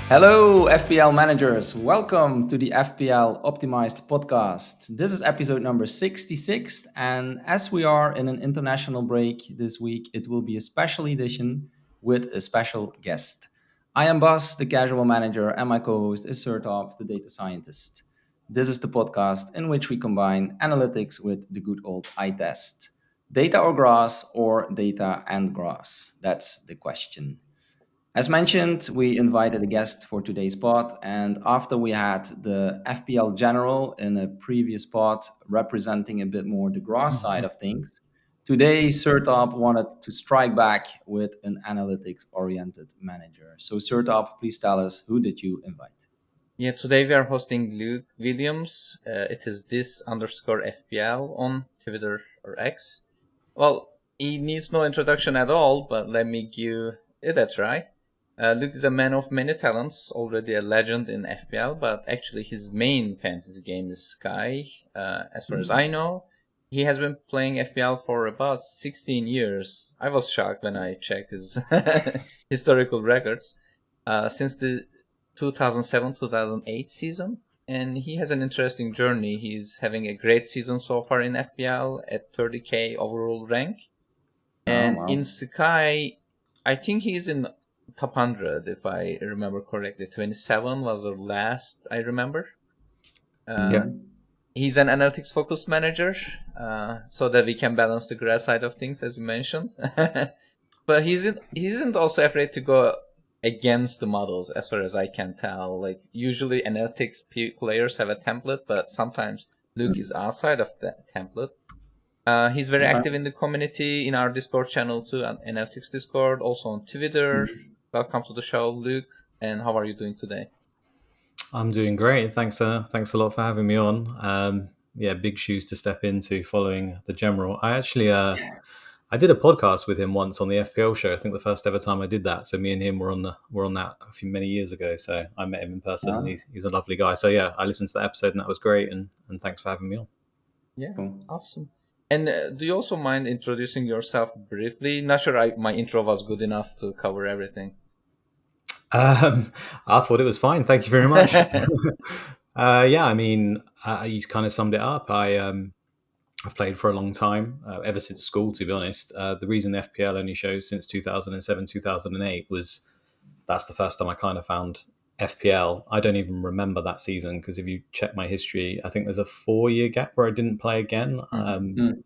Hello, FPL managers. Welcome to the FPL Optimized podcast. This is episode number 66. And as we are in an international break this week, it will be a special edition with a special guest. I am Bas, the casual manager, and my co host is Sertalp, the data scientist. This is the podcast in which we combine analytics with the good old eye test. Data or grass, or data and grass? That's the question. As mentioned, we invited a guest for today's pod, and after we had the FPL General in a previous pod representing a bit more the grass side of things, today Sertop wanted to strike back with an analytics-oriented manager. So Sertop, please tell us, who did you invite? Yeah, today we are hosting Luke Williams. It is this underscore FPL on Twitter or X. Well, he needs no introduction at all, but let me give it a try. Luke is a man of many talents, already a legend in FPL, but actually his main fantasy game is Sky. As far as I know, he has been playing FPL for about 16 years. I was shocked when I checked his historical records. Since the 2007-2008 season, and he has an interesting journey. He's having a great season so far in FPL at 30k overall rank, Oh, and in wow. Sky, I think he's in top 100 if I remember correctly. 27 was the last I remember. Yeah. He's an analytics focused manager, so that we can balance the grass side of things, as we mentioned. But he isn't also afraid to go against the models, as far as I can tell. Like usually analytics players have a template, but sometimes Luke is outside of that template. He's very Okay. active in the community, in our Discord channel too, analytics Discord, also on Twitter. Welcome to the show, Luke. And how are you doing today? I'm doing great. Thanks a lot for having me on. Yeah, big shoes to step into following the general. I did a podcast with him once on the FPL show. I think the first ever time I did that. So me and him were on that many years ago. So I met him in person, and Yeah. he's a lovely guy. So yeah, I listened to that episode, and that was great. And thanks for having me on. Yeah, Cool. awesome. And do you also mind introducing yourself briefly? Not sure my intro was good enough to cover everything. Um, I thought it was fine. Thank you very much. Yeah, I mean, you kind of summed it up. I've played for a long time, ever since school, to be honest. The reason the FPL only shows since 2007, 2008 was that's the first time I kind of found FPL. I don't even remember that season because if you check my history, I think there's a 4 year gap where I didn't play again. Mm.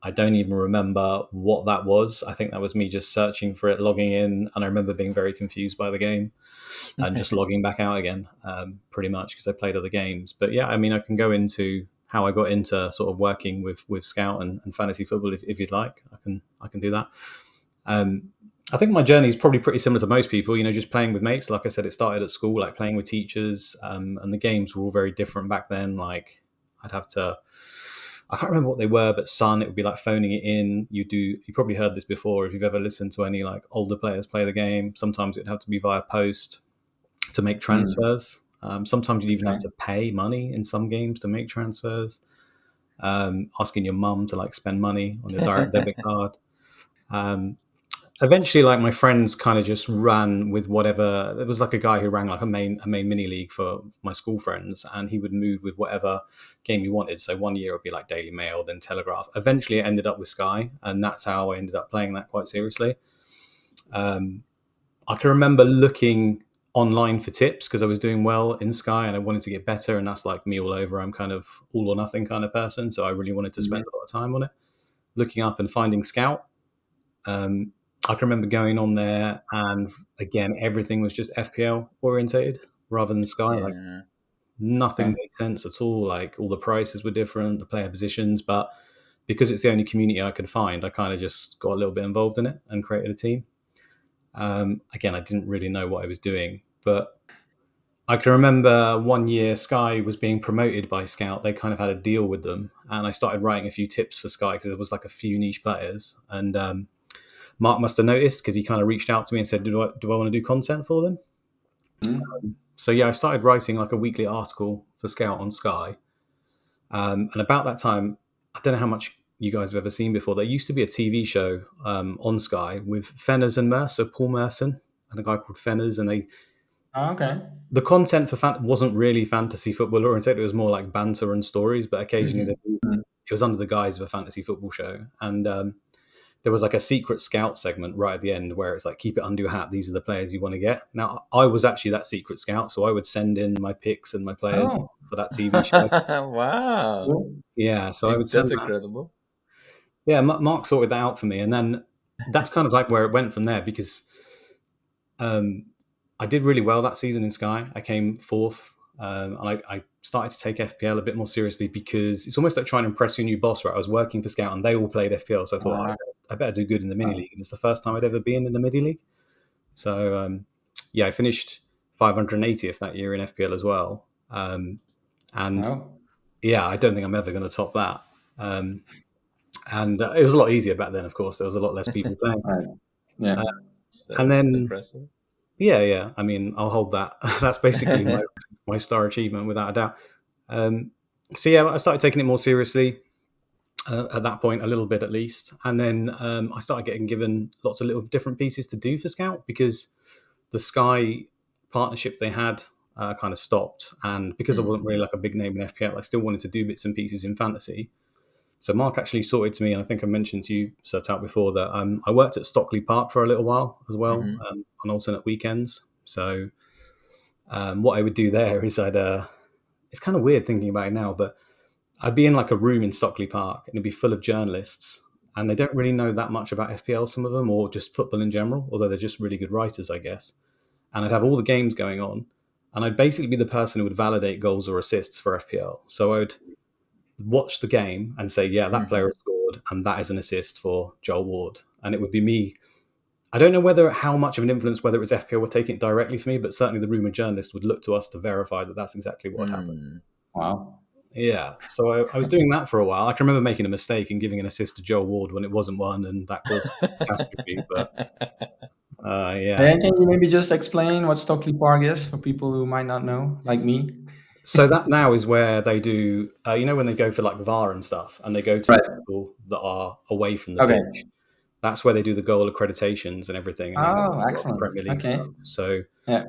I don't even remember what that was. I think that was me just searching for it, logging in, and I remember being very confused by the game and just logging back out again, pretty much because I played other games. But yeah, I mean, I can go into how I got into sort of working with Scout and fantasy football if you'd like. I can do that. Um, I think my journey is probably pretty similar to most people. You know, just playing with mates. Like I said, it started at school, like playing with teachers, and the games were all very different back then. Like I'd have to. I can't remember what they were, but Sun, it would be like phoning it in. You probably heard this before if you've ever listened to any like older players play the game. Sometimes it'd have to be via post to make Mm. transfers. Sometimes you'd even have Okay. to pay money in some games to make transfers. Asking your mum to like spend money on your direct debit card. Um, Eventually, like my friends kind of just ran with whatever. There was like a guy who ran like a main mini league for my school friends, and he would move with whatever game he wanted. So one year it would be like Daily Mail, then Telegraph. Eventually, it ended up with Sky, and that's how I ended up playing that quite seriously. Um, I can remember looking online for tips because I was doing well in Sky and I wanted to get better, and that's like me all over. I'm kind of all or nothing kind of person, so I really wanted to spend Mhm. a lot of time on it, looking up and finding Scout. Um, I can remember going on there, and again, everything was just FPL orientated rather than Sky. Like Yeah. nothing Okay. made sense at all. Like all the prices were different, the player positions, but because it's the only community I could find, I kind of just got a little bit involved in it and created a team. Again, I didn't really know what I was doing, but I can remember one year Sky was being promoted by Scout. They kind of had a deal with them, and I started writing a few tips for Sky because there was like a few niche players, and Mark must have noticed because he kind of reached out to me and said, "Do I want to do content for them?" Mm. So yeah, I started writing like a weekly article for Scout on Sky, and about that time, I don't know how much you guys have ever seen before. There used to be a TV show on Sky with Fenners and Mercer, Paul Merson, and a guy called Fenners, and Oh, okay. The content for wasn't really fantasy football oriented. It was more like banter and stories, but occasionally Mhm. it was under the guise of a fantasy football show. And there was like a secret scout segment right at the end where it's like, keep it under your hat. These are the players you want to get. Now, I was actually that secret scout, so I would send in my picks and my players Oh, for that TV show. Wow, cool. Yeah, so I would that's send that. incredible. Yeah, Mark sorted that out for me, and then that's kind of like where it went from there because I did really well that season in Sky. I came fourth, and I started to take FPL a bit more seriously because it's almost like trying to impress your new boss, right? I was working for Scout, and they all played FPL, so I thought Uh, I better do good in the mini league. And it's the first time I'd ever been in the mini league, so yeah, I finished 580th that year in FPL as well, and oh, yeah, I don't think I'm ever going to top that. Um, and it was a lot easier back then. Of course, there was a lot less people playing, right. Yeah. uh, That's and then impressive. yeah. I mean, I'll hold that. That's basically my star achievement without a doubt. Um, so yeah, I started taking it more seriously at that point, a little bit at least, and then I started getting given lots of little different pieces to do for Scout because the Sky partnership they had kind of stopped, and because I wasn't really like a big name in FPL, I still wanted to do bits and pieces in fantasy. So Mark actually sorted to me, and I think I mentioned to you, Sertalp, before that I worked at Stockley Park for a little while as well Mhm. on alternate weekends. So what I would do there is it's kind of weird thinking about it now, but I'd be in like a room in Stockley Park and it'd be full of journalists and they don't really know that much about FPL, some of them, or just football in general, although they're just really good writers, I guess. And I'd have all the games going on and I'd basically be the person who would validate goals or assists for FPL. So I would watch the game and say, yeah, that player Mhm. has scored and that is an assist for Joel Ward. And it would be me. I don't know how much of an influence, whether it was FPL were taking it directly for me, but certainly the rumour journalists would look to us to verify that that's exactly what had happened. Mm. Wow. Yeah, so I was doing that for a while. I can remember making a mistake and giving an assist to Joe Ward when it wasn't one, and that caused catastrophe. But yeah, And can you maybe just explain what Stockley Park is for people who might not know, like me? so that now is where they do. When they go for like VAR and stuff, and they go to the Right. people that are away from the Okay. pitch. That's where they do the goal accreditations and everything, and they have Oh, a lot of excellent. Premier League Okay. stuff. So Yeah.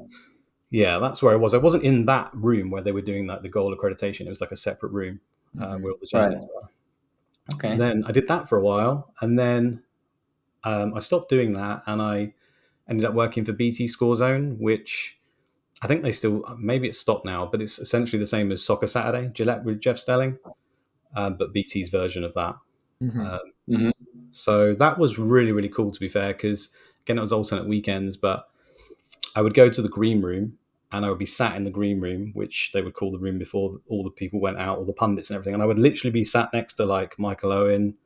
yeah, that's where I was. I wasn't in that room where they were doing like the goal accreditation. It was like a separate room where Mhm. all the Right. journalists were. And Okay. then I did that for a while, and then I stopped doing that, and I ended up working for BT Score Zone, which I think they still, maybe it's stopped now, but it's essentially the same as Soccer Saturday, Gillette with Jeff Stelling, but BT's version of that. Mhm. Um, Hmm. so that was really, really cool, to be fair, because again, it was alternate weekends, but I would go to the green room and I would be sat in the green room, which they would call the room before all the people went out, all the pundits and everything. And I would literally be sat next to like Michael Owen,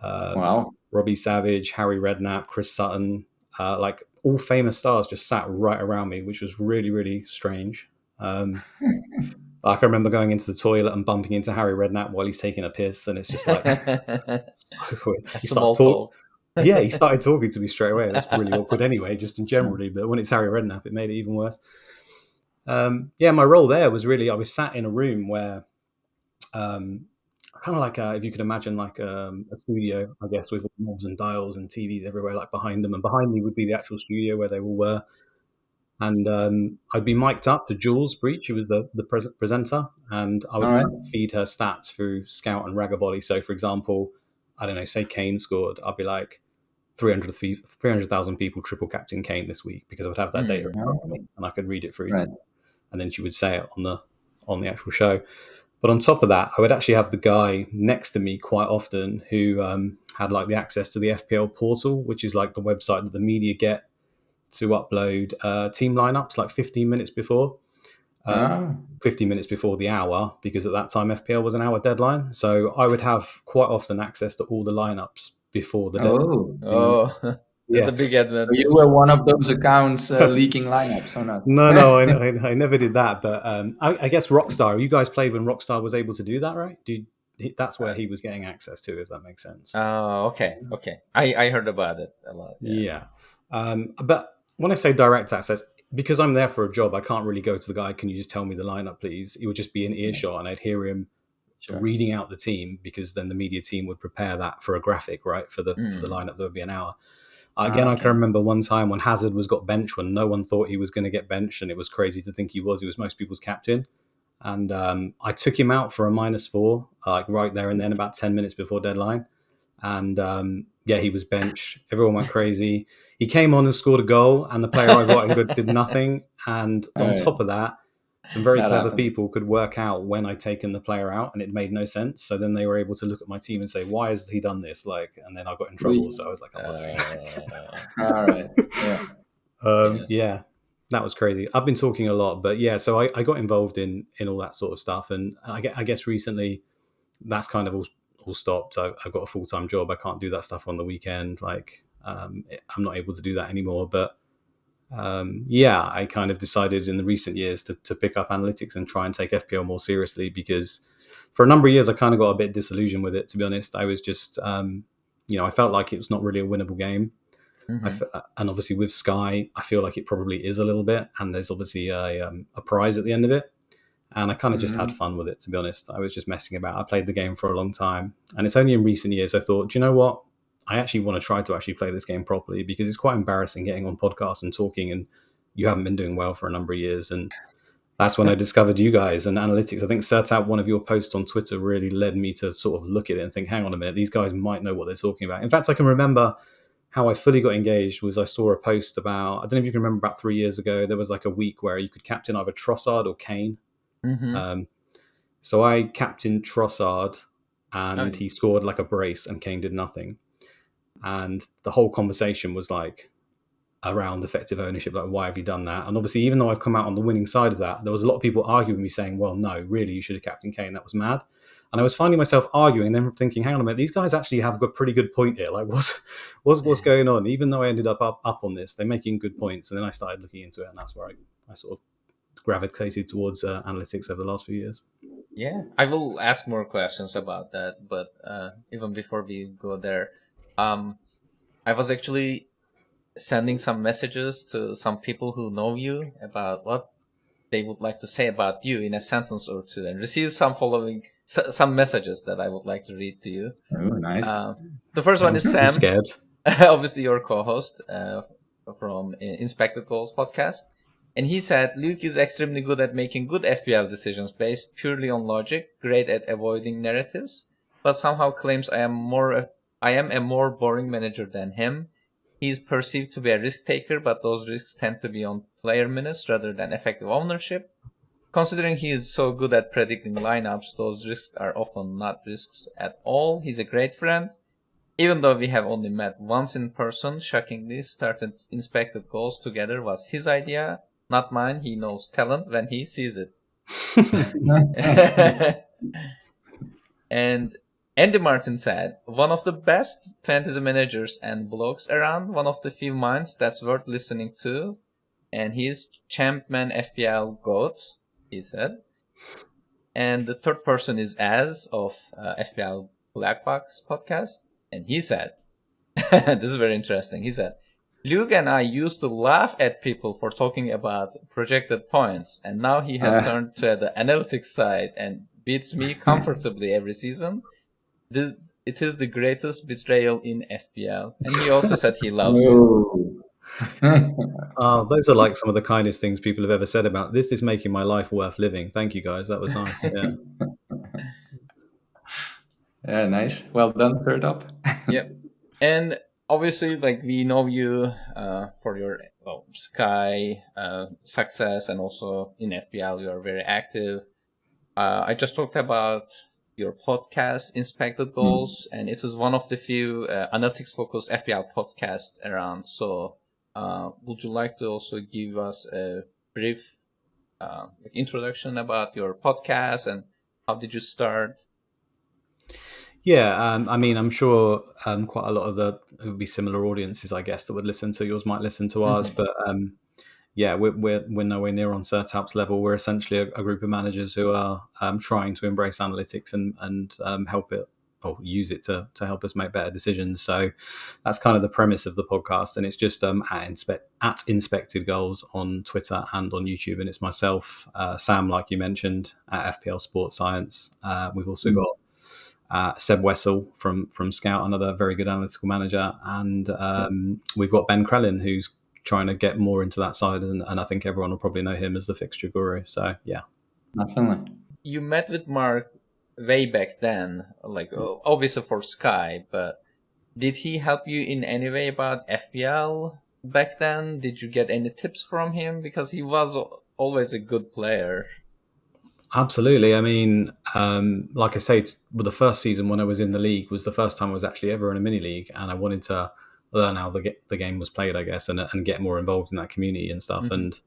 Wow. Robbie Savage, Harry Redknapp, Chris Sutton, like all famous stars just sat right around me, which was really, really strange. Like I remember going into the toilet and bumping into Harry Redknapp while he's taking a piss, and it's just like so weird. A He starts small talk. talk. Yeah, he started talking to me straight away. That's really awkward anyway, just in generally. But when it's Harry Redknapp, it made it even worse. Yeah, my role there was really I was sat in a room where um, kind of like if you could imagine like a studio, I guess, with knobs and dials and TVs everywhere, like behind them, and behind me would be the actual studio where they all were. And I'd be mic'd up to Jules Breach, who was the presenter, and I All would right. feed her stats through Scout and Ragabody. So, for example, I don't know, say Kane scored, I'd be like 300,000 people triple captain Kane this week because I would have that data in Mm. front of Oh, me and I could read it through to right. her. And then she would say it on the actual show. But on top of that, I would actually have the guy next to me quite often who had like the access to the FPL portal, which is like the website that the media get to upload team lineups like 15 minutes before. Um, Oh, 15 minutes before the hour, because at that time FPL was an hour deadline. So I would have quite often access to all the lineups before the deadline. oh. Oh, that's Yeah. a big So you advantage. were one of those accounts leaking lineups, or not? No, I never did that. But I guess Rockstar, you guys played when Rockstar was able to do that, right? That's where he was getting access to, if that makes sense. Oh, okay, okay. I heard about it a lot. Yeah. Yeah. But when I say direct access, because I'm there for a job, I can't really go to the guy, can you just tell me the lineup, please? It would just be an earshot and I'd hear him Sure. reading out the team because then the media team would prepare that for a graphic, right? For the Mm. lineup, there would be an hour. Again, I Okay. can remember one time when Hazard got benched when no one thought he was going to get benched, and it was crazy to think he was. He was most people's captain. And I took him out for a -4, like right there and then, about 10 minutes before deadline. And yeah, he was benched. Everyone went crazy. He came on and scored a goal, and the player I got in good did nothing. And on Yeah. top of that, some very That clever happened. people could work out when I'd taken the player out, and it made no sense. So then they were able to look at my team and say, "Why has he done this?" Like, and then I got in trouble. So I was like, "I'm not doing that." All right. Yeah. Yes. Yeah, that was crazy. I've been talking a lot, but yeah, so I got involved in all that sort of stuff, and I guess recently that's kind of all stopped. I've got a full-time job. I can't do that stuff on the weekend. Like, I'm not able to do that anymore. But yeah, I kind of decided in the recent years to pick up analytics and try and take FPL more seriously, because for a number of years I kind of got a bit disillusioned with it. To be honest, I was just I felt like it was not really a winnable game. Mm-hmm. And obviously with Sky, I feel like it probably is a little bit, and there's obviously a prize at the end of it. And I kind of just had Mhm. fun with it, to be honest. I was just messing about. I played the game for a long time, and it's only in recent years I thought, do you know what? I actually want to try to actually play this game properly, because it's quite embarrassing getting on podcasts and talking, and you haven't been doing well for a number of years. And that's when I discovered you guys and analytics. I think Sertalp, one of your posts on Twitter, really led me to sort of look at it and think, hang on a minute, these guys might know what they're talking about. In fact, I can remember how I fully got engaged was I saw a post about, I don't know if you can remember, about 3 years ago, there was like a week where you could captain either Trossard or Kane. Mm-hmm. So I captained Trossard, and Oh, he scored like a brace, and Kane did nothing. And the whole conversation was like around effective ownership, like, why have you done that? And obviously, even though I've come out on the winning side of that, there was a lot of people arguing with me saying, well, no, really, you should have captained Kane. That was mad. And I was finding myself arguing, and then thinking, hang on a minute, these guys actually have a pretty good point here. Like, what's going on? Even though I ended up on this, they're making good points. And then I started looking into it, and that's where I sort of gravitated towards analytics over the last few years. yeah. I will ask more questions about that, but even before we go there, I was actually sending some messages to some people who know you about what they would like to say about you in a sentence or two, and received some messages that I would like to read to you. Oh, nice. The first one is I'm Sam, scared. obviously your co-host from Inspected Goals podcast. And he said, Luke is extremely good at making good FPL decisions based purely on logic, great at avoiding narratives, but somehow claims I am a more boring manager than him. He is perceived to be a risk taker, but those risks tend to be on player minutes rather than effective ownership. Considering he is so good at predicting lineups, those risks are often not risks at all. He's a great friend. Even though we have only met once in person, shockingly, started Inspected Goals together was his idea, not mine. He knows talent when he sees it. And Andy Martin said, one of the best fantasy managers and blogs around, one of the few minds that's worth listening to, and he's Champman FPL GOAT, he said. And the third person is Az of FPL Black Box podcast, and he said, this is very interesting. He said, Luke and I used to laugh at people for talking about projected points, and now he has turned to the analytics side and beats me comfortably every season. It is the greatest betrayal in FPL. And he also said he loves you. Oh, those are like some of the kindest things people have ever said about this. Is making my life worth living. Thank you, guys. That was nice. Yeah. Yeah, nice. Well done, third up. Yep. And obviously, like, we know you for your Sky success, and also in FPL you are very active. I just talked about your podcast, Inspected Goals, and it is one of the few analytics-focused FPL podcasts around. So, would you like to also give us a brief introduction about your podcast and how did you start? Yeah, I mean, I'm sure quite a lot of it would be similar audiences, I guess, that would listen to yours might listen to ours. But yeah, we're nowhere near on Sertalp's level. We're essentially a group of managers who are trying to embrace analytics and help it or use it to help us make better decisions. So that's kind of the premise of the podcast, and it's just at Inspected Goals on Twitter and on YouTube, and it's myself, Sam, like you mentioned, at FPL Sports Science. We've also got Seb Wessel from Scout, another very good analytical manager, and we've got Ben Krellin, who's trying to get more into that side, and I think everyone will probably know him as the fixture guru. So yeah, Definitely. You met with Mark way back then, like obviously for Sky, but did he help you in any way about FPL back then? Did you get any tips from him? Because he was always a good player. absolutely. I mean, like I say, the first season when I was in the league was the first time I was actually ever in a mini league, and I wanted to learn how the game was played, I guess, and get more involved in that community and stuff. And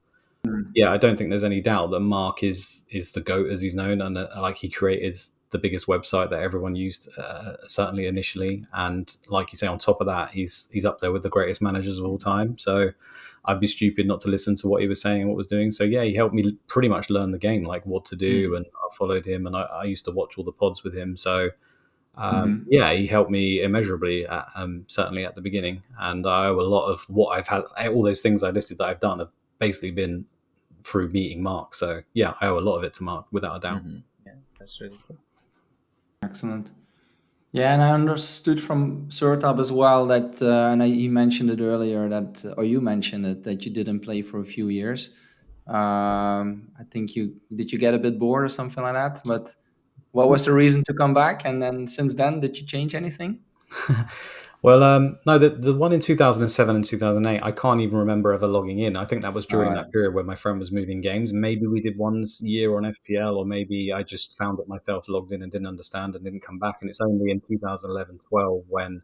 yeah, I don't think there's any doubt that Mark is the GOAT, as he's known, and like he created the biggest website that everyone used, certainly initially. And like you say, on top of that, he's up there with the greatest managers of all time. So I'd be stupid not to listen to what he was saying and what was doing. So yeah, he helped me pretty much learn the game, like what to do, and I followed him, and I used to watch all the pods with him. So yeah, he helped me immeasurably, certainly at the beginning. And I owe a lot of what I've had, all those things I listed that I've done have basically been through meeting Mark. So yeah, I owe a lot of it to Mark, without a doubt. Yeah, that's really cool. Excellent. Yeah, and I understood from Sertalp as well that, he mentioned it earlier that, or you mentioned it, that you didn't play for a few years. I think did you get a bit bored or something like that? But what was the reason to come back? And then since then, did you change anything? Well, no, the one in 2007 and 2008, I can't even remember ever logging in. I think that was during that period where my friend was moving games. Maybe we did one year on FPL, or maybe I just found it myself, logged in and didn't understand and didn't come back. And it's only in 2011-12 when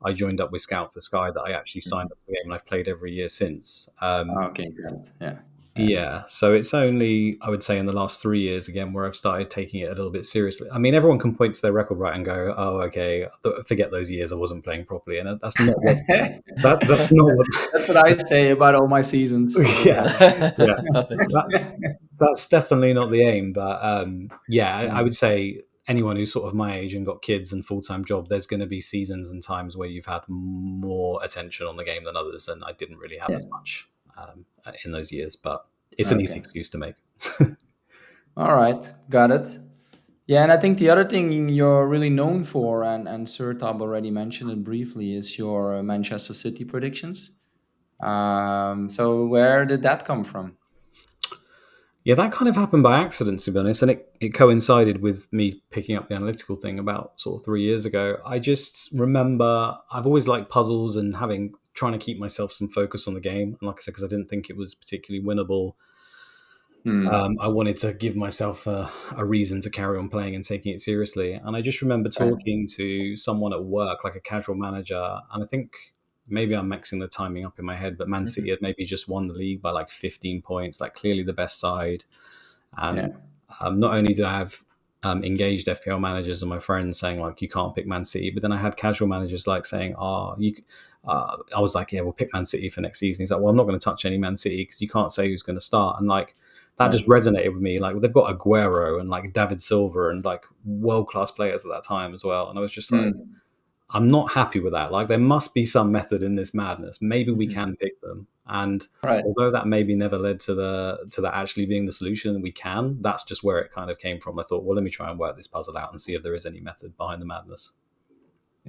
I joined up with Scout for Sky that I actually signed up for the game, and I've played every year since. Okay, great. Yeah. Yeah, so it's only, I would say, in the last 3 years again where I've started taking it a little bit seriously. I mean, everyone can point to their record, right, and go, "Oh, okay, forget those years I wasn't playing properly," and that's not what that's not what. That's what I say about all my seasons. Yeah, that's definitely not the aim. But yeah, I would say anyone who's sort of my age and got kids and full-time job, there's going to be seasons and times where you've had more attention on the game than others, and I didn't really have as much in those years, but it's an easy excuse to make. All right, got it. Yeah, and I think the other thing you're really known for, and Sertalp already mentioned it briefly, is your Manchester City predictions. So where did that come from? Yeah, that kind of happened by accident, to be honest, and it coincided with me picking up the analytical thing about sort of 3 years ago. I just remember I've always liked puzzles and trying to keep myself some focus on the game. And like I said, because I didn't think it was particularly winnable, I wanted to give myself a reason to carry on playing and taking it seriously. And I just remember talking to someone at work, like a casual manager, and I think maybe I'm mixing the timing up in my head, but Man City had maybe just won the league by like 15 points, like clearly the best side. And not only did I have engaged FPL managers and my friends saying like, you can't pick Man City, but then I had casual managers like saying, I was like, yeah, we'll pick Man City for next season. He's like, well, I'm not going to touch any Man City because you can't say who's going to start. And like, that just resonated with me. Like, they've got Aguero and like David Silva and like world-class players at that time as well. And I was just like, I'm not happy with that. Like, there must be some method in this madness. Maybe we can pick them. And although that maybe never led to that actually being the solution, we can. That's just where it kind of came from. I thought, well, let me try and work this puzzle out and see if there is any method behind the madness.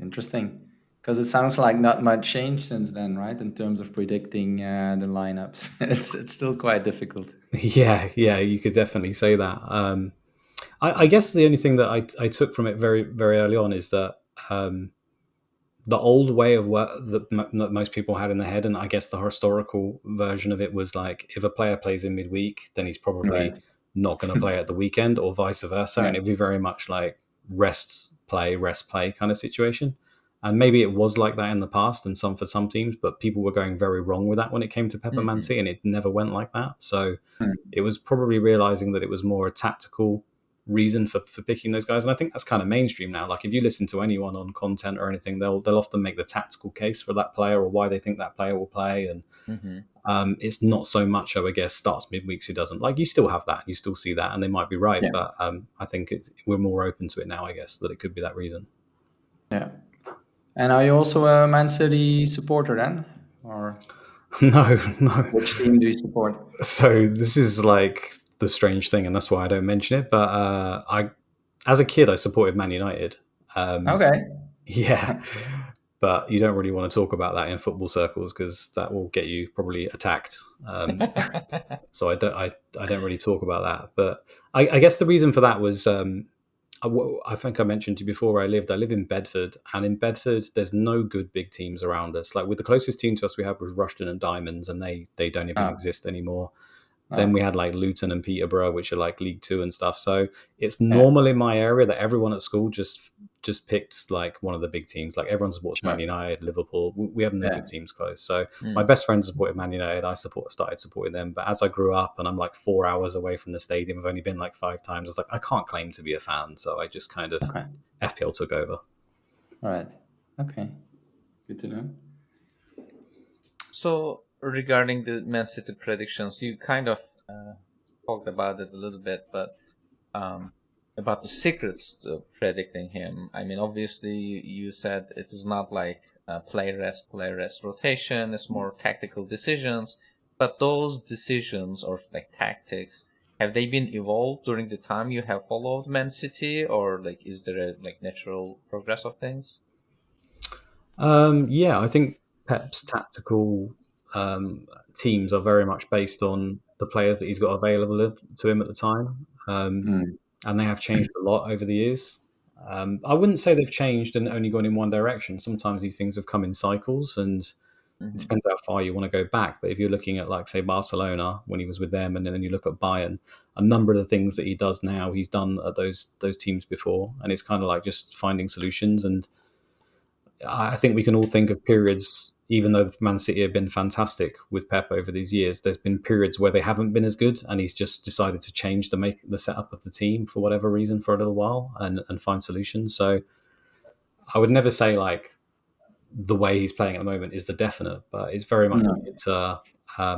Interesting, because it sounds like not much changed since then, right? In terms of predicting the lineups, it's still quite difficult. Yeah, you could definitely say that. I guess the only thing that I took from it very, very early on is that the old way of work that most people had in their head, and I guess the historical version of it was like, if a player plays in midweek, then he's probably not going to play at the weekend, or vice versa. And it'd be very much like rest play kind of situation. And maybe it was like that in the past and for some teams, but people were going very wrong with that when it came to Pepper Man City, and it never went like that. So it was probably realizing that it was more a tactical reason for picking those guys. And I think that's kind of mainstream now. Like, if you listen to anyone on content or anything, they'll often make the tactical case for that player or why they think that player will play. And it's not so much, I guess, starts midweeks who doesn't. Like, you still have that, you still see that, and they might be right. But I think we're more open to it now, I guess, that it could be that reason. Yeah. And are you also a Man City supporter then? Or No. Which team do you support? So this is like the strange thing, and that's why I don't mention it. But as a kid, I supported Man United. Okay. Yeah, but you don't really want to talk about that in football circles because that will get you probably attacked. So I don't really talk about that. But I guess the reason for that was I think I mentioned to you before where I lived. I live in Bedford, and in Bedford, there's no good big teams around us. Like with the closest team to us we had was Rushden and Diamonds, and they don't even Oh, exist anymore. Then oh, we had like Luton and Peterborough, which are like League Two and stuff. So it's yeah, normal in my area that everyone at school just picked like one of the big teams. Like everyone supports Man sure. United, Liverpool. We have no Yeah, good teams close. So my Mm. best friends supported Man United. Started supporting them. But as I grew up and I'm like 4 hours away from the stadium, I've only been like 5 times. I was like, I can't claim to be a fan. So I just kind of okay. FPL took over. All right. Okay. Good to know. So regarding the Man City predictions, you kind of talked about it a little bit, but um, about the secrets to predicting him. I mean, obviously, you said it is not like play rest rotation. It's more tactical decisions. But those decisions or like tactics, have they been evolved during the time you have followed Man City, or like is there a like natural progress of things? Yeah, I think Pep's tactical teams are very much based on the players that he's got available to him at the time, Mm. and they have changed a lot over the years. I wouldn't say they've changed and only gone in one direction. Sometimes these things have come in cycles, and it Mm-hmm. depends how far you want to go back. But if you're looking at, like, say, Barcelona when he was with them, and then you look at Bayern, a number of the things that he does now, he's done at those teams before, and it's kind of like just finding solutions. And I think we can all think of periods, even though Man City have been fantastic with Pep over these years, there's been periods where they haven't been as good, and he's just decided to change the setup of the team for whatever reason for a little while and find solutions. So I would never say like the way he's playing at the moment is the definite, but it's very much No. into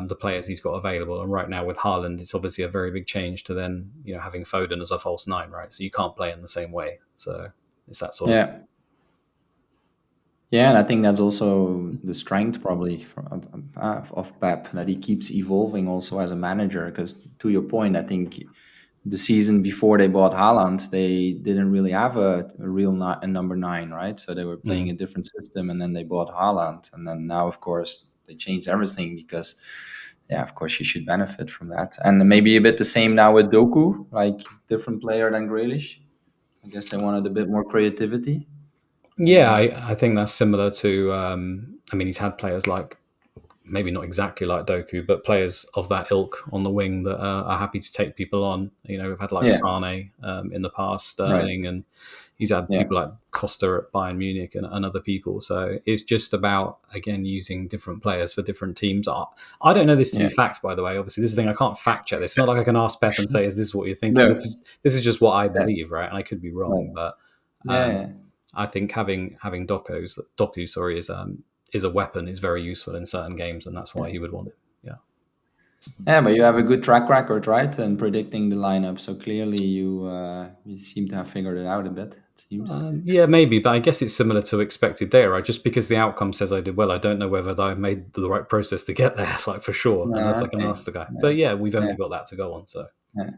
the players he's got available. And right now with Haaland, it's obviously a very big change to then having Foden as a false nine, right? So you can't play in the same way. So it's that sort of. Yeah. Yeah, and I think that's also the strength probably of Pep, that he keeps evolving also as a manager. Because to your point, I think the season before they bought Haaland, they didn't really have a real a number nine, right? So they were playing Mm. a different system, and then they bought Haaland, and then now, of course, they changed everything because, yeah, of course, you should benefit from that. And maybe a bit the same now with Doku, like different player than Grealish. I guess they wanted a bit more creativity. Yeah, Uh, I think that's similar to. I mean, he's had players like maybe not exactly like Doku, but players of that ilk on the wing that are happy to take people on. We've had like yeah, Sane in the past, right. Sterling, and he's had Yeah, people like Costa at Bayern Munich and other people. So it's just about, again, using different players for different teams. I don't know this to be yeah. facts, by the way. Obviously, this is the thing, I can't fact check this. It's not like I can ask Pep and say, "Is this what you're thinking?" No, This is just what I yeah, believe, right? And I could be wrong, right. but. Yeah, Um, yeah. I think having Doku, sorry, is a weapon, is very useful in certain games, and that's why he would want it. Yeah. Yeah, but you have a good track record, right, in predicting the lineup. So clearly, you seem to have figured it out a bit. It seems. Yeah, maybe, but I guess it's similar to expected there, right? Just because the outcome says I did well, I don't know whether I made the right process to get there, like for sure, unless I can Okay. ask the guy. Yeah, But yeah, we've yeah, only got that to go on. So yeah.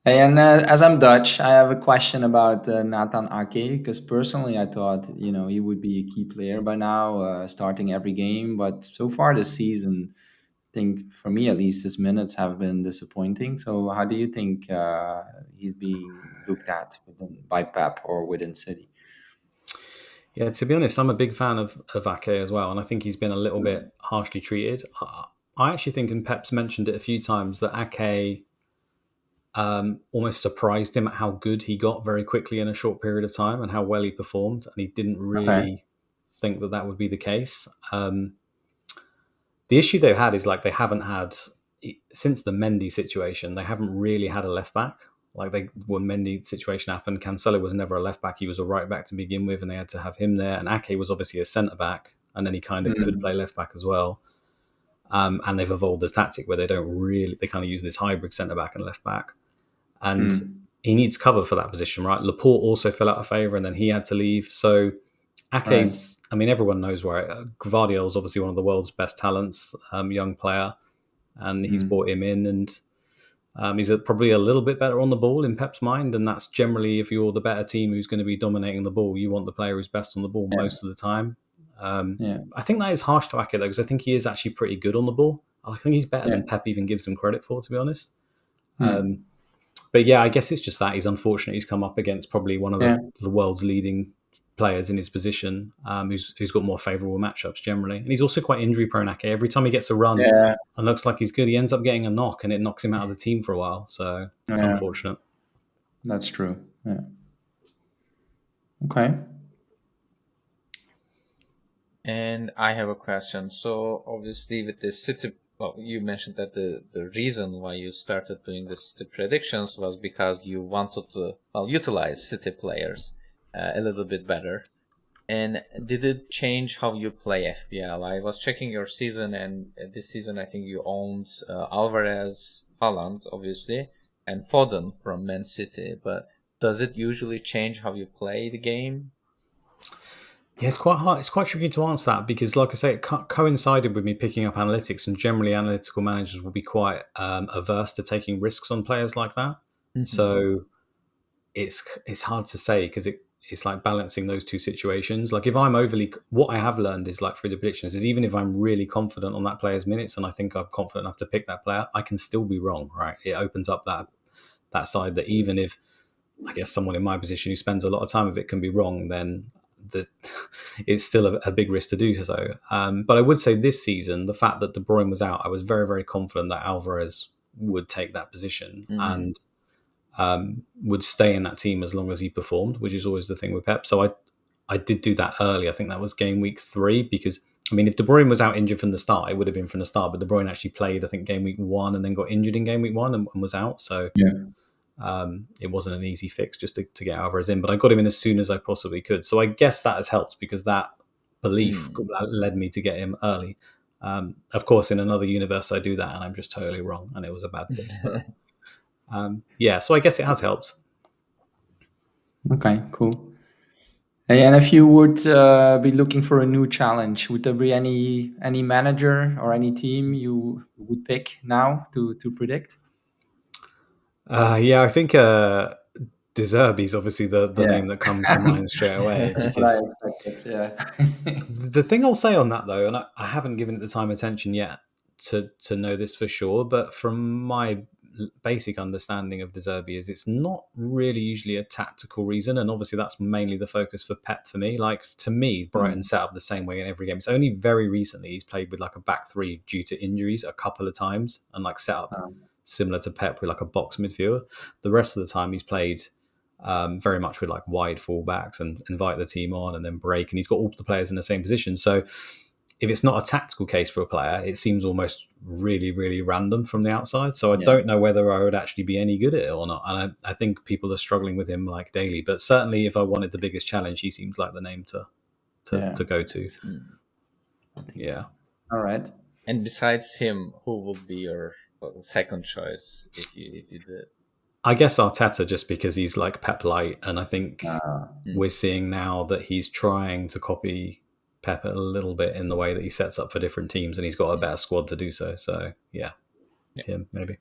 Hey, and as I'm Dutch, I have a question about Natan Ake, because personally, I thought he would be a key player by now, starting every game. But so far this season, I think for me at least, his minutes have been disappointing. So how do you think he's being looked at by Pep or within City? yeah, to be honest, I'm a big fan of Ake as well, and I think he's been a little bit harshly treated. I actually think, and Pep's mentioned it a few times, that Ake almost surprised him at how good he got very quickly in a short period of time and how well he performed. And he didn't Okay. really think that that would be the case. The issue they've had is like they haven't had, since the Mendy situation, they haven't really had a left back. Like when Mendy situation happened, Cancelo was never a left back. He was a right back to begin with, and they had to have him there. And Ake was obviously a centre back, and then he kind of could Mm, play left back as well. And they've evolved this tactic where they kind of use this hybrid centre back and left back. And mm, he needs cover for that position, right? Laporte also fell out of favour, and then he had to leave. So right. Ake's, I mean, everyone knows where Gvardiol is obviously one of the world's best talents, young player, and he's Mm, brought him in. And He's probably a little bit better on the ball in Pep's mind, and that's generally, if you're the better team who's going to be dominating the ball, you want the player who's best on the ball most of the time. Yeah. I think that is harsh to Ake though, because I think he is actually pretty good on the ball. I think he's better Yeah. than Pep even gives him credit for, to be honest. Hmm. But yeah, I guess it's just that he's unfortunate. He's come up against probably one of the world's leading players in his position, who's got more favourable matchups generally, and he's also quite injury prone. Ake, every time he gets a run and looks like he's good, he ends up getting a knock, and it knocks him out of the team for a while. So it's Yeah. unfortunate. That's true. Yeah. Okay. And I have a question. So obviously with the City, well, you mentioned that the reason why you started doing the City predictions was because you wanted to, well, utilize City players a little bit better. And did it change how you play FPL? I was checking your season, and this season I think you owned Alvarez, Haaland, obviously, and Foden from Man City. But does it usually change how you play the game? Yeah, it's quite hard. It's quite tricky to answer that because, like I say, it coincided with me picking up analytics, and generally, analytical managers will be quite averse to taking risks on players like that. Mm-hmm. So it's hard to say because it's like balancing those two situations. Like if I'm what I have learned is like through the predictions is even if I'm really confident on that player's minutes and I think I'm confident enough to pick that player, I can still be wrong. Right? It opens up that side that even if I guess someone in my position who spends a lot of time with it can be wrong, then it's still a big risk to do so. But I would say this season, the fact that De Bruyne was out, I was very, very confident that Alvarez would take that position and would stay in that team as long as he performed, which is always the thing with Pep. So I did do that early. I think that was game week 3 because, I mean, if De Bruyne was out injured from the start, it would have been from the start. But De Bruyne actually played, I think, game week 1 and then got injured in game week 1 and was out. So it wasn't an easy fix just to get Alvarez in, but I got him in as soon as I possibly could. So I guess that has helped because that belief led me to get him early. Of course, in another universe, I do that and I'm just totally wrong and it was a bad thing. But, so I guess it has helped. Okay, cool. And if you would be looking for a new challenge, would there be any manager or any team you would pick now to predict? I think De Zerbi is obviously the name that comes to mind straight away. That's what I expected, yeah. The thing I'll say on that though, and I haven't given it the time attention yet to know this for sure, but from my basic understanding of De Zerbi is it's not really usually a tactical reason, and obviously that's mainly the focus for Pep for me. Like to me, Brighton set up the same way in every game. It's only very recently he's played with like a back 3 due to injuries a couple of times and like set up similar to Pep with like a box midfielder. The rest of the time he's played very much with like wide fullbacks and invite the team on and then break, and he's got all the players in the same position. So if it's not a tactical case for a player, it seems almost really, really random from the outside. So I don't know whether I would actually be any good at it or not. And I think people are struggling with him like daily. But certainly if I wanted the biggest challenge, he seems like the name to go to. Yeah. All right. And besides him, who would be your second choice if you did? I guess Arteta, just because he's like Pep light, and I think we're seeing now that he's trying to copy Pep a little bit in the way that he sets up for different teams, and he's got a better squad to do so. So yeah. Him maybe.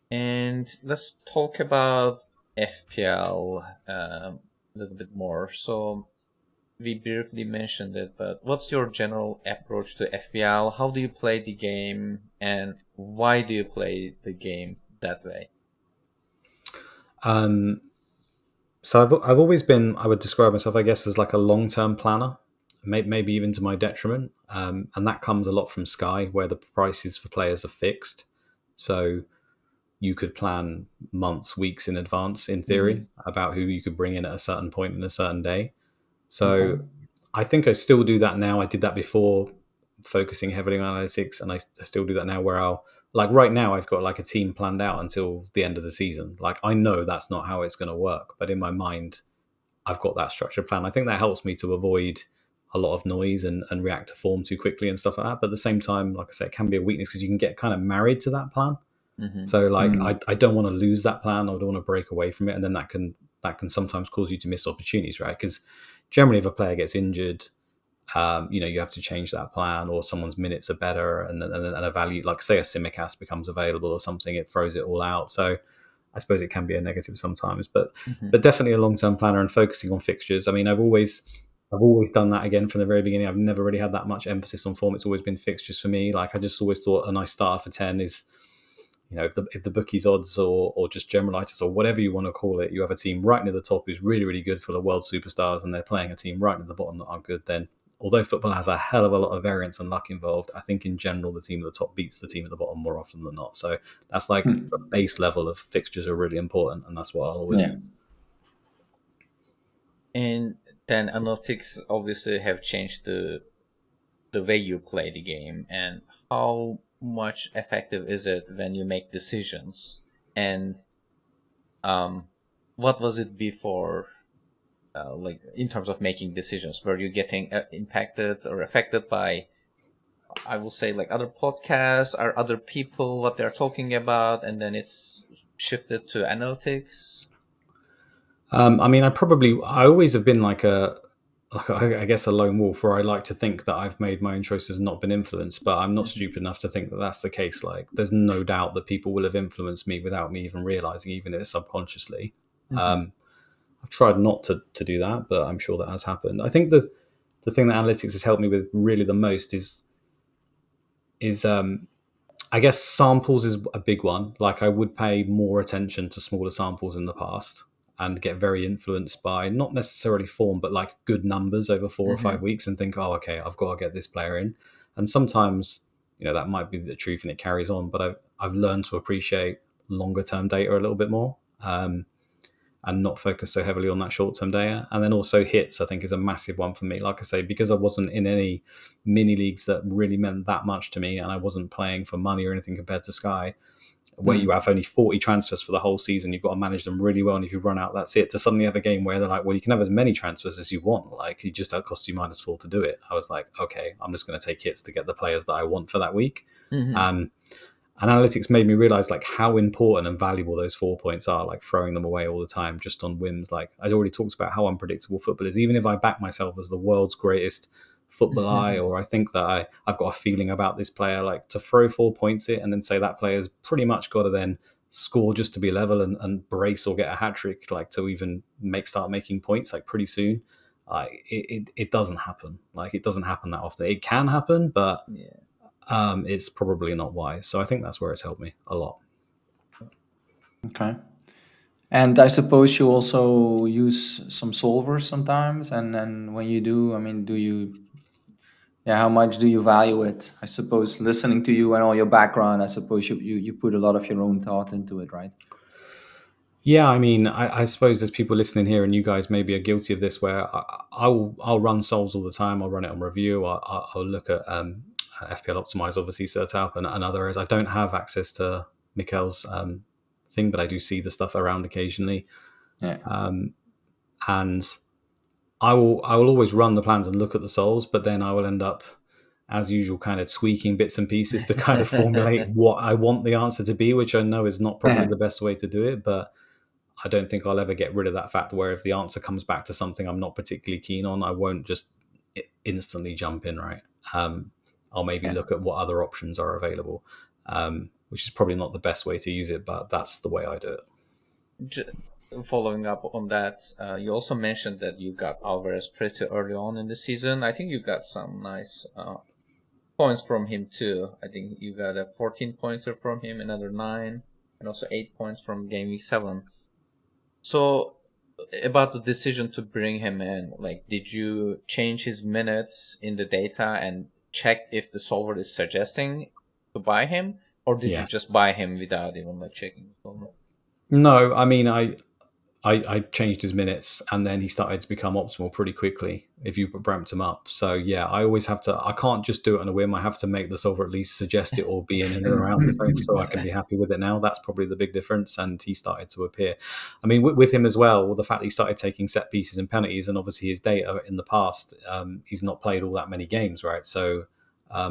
And let's talk about FPL a little bit more. So we briefly mentioned it, but what's your general approach to FPL? How do you play the game, and why do you play the game that way? So I've always been, I would describe myself, I guess, as like a long-term planner, maybe even to my detriment. And that comes a lot from Sky, where the prices for players are fixed. So you could plan months, weeks in advance, in theory, about who you could bring in at a certain point in a certain day. So I think I still do that now. I did that before, focusing heavily on analytics, and I still do that now where I'll, like right now, I've got like a team planned out until the end of the season. Like I know that's not how it's going to work, but in my mind, I've got that structured plan. I think that helps me to avoid a lot of noise and react to form too quickly and stuff like that. But at the same time, like I said, it can be a weakness because you can get kind of married to that plan. So like I don't want to lose that plan. I don't want to break away from it, and then that can sometimes cause you to miss opportunities, right? Because generally, if a player gets injured, you have to change that plan, or someone's minutes are better, and a value like say a Simicast becomes available or something, it throws it all out. So I suppose it can be a negative sometimes, but definitely a long-term planner and focusing on fixtures. I mean, I've always done that again from the very beginning. I've never really had that much emphasis on form. It's always been fixtures for me. Like I just always thought a nice starter for 10 is, if the bookies odds or just generalitis or whatever you want to call it, you have a team right near the top who's really, really good for the world superstars, and they're playing a team right near the bottom that are good, then although football has a hell of a lot of variance and luck involved, I think in general the team at the top beats the team at the bottom more often than not. So that's like the base level of fixtures are really important, and that's what I'll always use. And then analytics obviously have changed the way you play the game, and how much effective is it when you make decisions? And what was it before? Like in terms of making decisions, were you getting impacted or affected by, I will say, like other podcasts or other people, what they're talking about, and then it's shifted to analytics? I mean, I always have been I guess a lone wolf, where I like to think that I've made my own choices and not been influenced, but I'm not stupid enough to think that that's the case. Like, there's no doubt that people will have influenced me without me even realizing, even if it's subconsciously. I've tried not to do that, but I'm sure that has happened. I think the thing that analytics has helped me with really the most is I guess samples is a big one. Like I would pay more attention to smaller samples in the past and get very influenced by not necessarily form, but like good numbers over 4 or 5 weeks, and think, oh, okay, I've got to get this player in. And sometimes, that might be the truth and it carries on, but I've learned to appreciate longer term data a little bit more. And not focus so heavily on that short-term data. And then also hits, I think, is a massive one for me. Like I say, because I wasn't in any mini leagues that really meant that much to me, and I wasn't playing for money or anything compared to Sky, where you have only 40 transfers for the whole season, you've got to manage them really well, and if you run out, that's it. To suddenly have a game where they're like, well, you can have as many transfers as you want, like it just cost you -4 to do it. I was like, okay, I'm just going to take hits to get the players that I want for that week. And analytics made me realize like how important and valuable those 4 points are, like throwing them away all the time just on whims. Like I'd already talked about how unpredictable football is. Even if I back myself as the world's greatest football eye, or I think that I've got a feeling about this player, like to throw 4 points it and then say that player's pretty much got to then score just to be level and brace or get a hat trick, like to even start making points like pretty soon. It doesn't happen. Like it doesn't happen that often. It can happen, but it's probably not wise. So I think that's where it's helped me a lot. Okay. And I suppose you also use some solvers sometimes. And then when you do, I mean, how much do you value it? I suppose listening to you and all your background, I suppose you put a lot of your own thought into it, right? Yeah, I mean, I suppose there's people listening here, and you guys maybe are guilty of this, where I'll run solves all the time. I'll run it on review. I'll look at FPL Optimize, obviously Sertalp and other areas. I don't have access to Mikkel's thing, but I do see the stuff around occasionally. Yeah. And I will always run the plans and look at the solves, but then I will end up, as usual, kind of tweaking bits and pieces to kind of formulate what I want the answer to be, which I know is not probably the best way to do it, but I don't think I'll ever get rid of that fact where if the answer comes back to something I'm not particularly keen on, I won't just instantly jump in, right? I'll maybe look at what other options are available, which is probably not the best way to use it, but that's the way I do it. Following up on that, you also mentioned that you got Alvarez pretty early on in the season. I think you got some nice points from him too. I think you got a 14-pointer from him, another 9, and also 8 points from game week 7. So about the decision to bring him in, like, did you change his minutes in the data and check if the solver is suggesting to buy him, or did you just buy him without even like checking the solver? No, I mean, I changed his minutes, and then he started to become optimal pretty quickly if you ramped him up. So yeah, I always have to, I can't just do it on a whim. I have to make the solver at least suggest it or be in and around the frame so I can be happy with it now. That's probably the big difference. And he started to appear. I mean, with him as well, the fact that he started taking set pieces and penalties, and obviously his data in the past, he's not played all that many games, right? So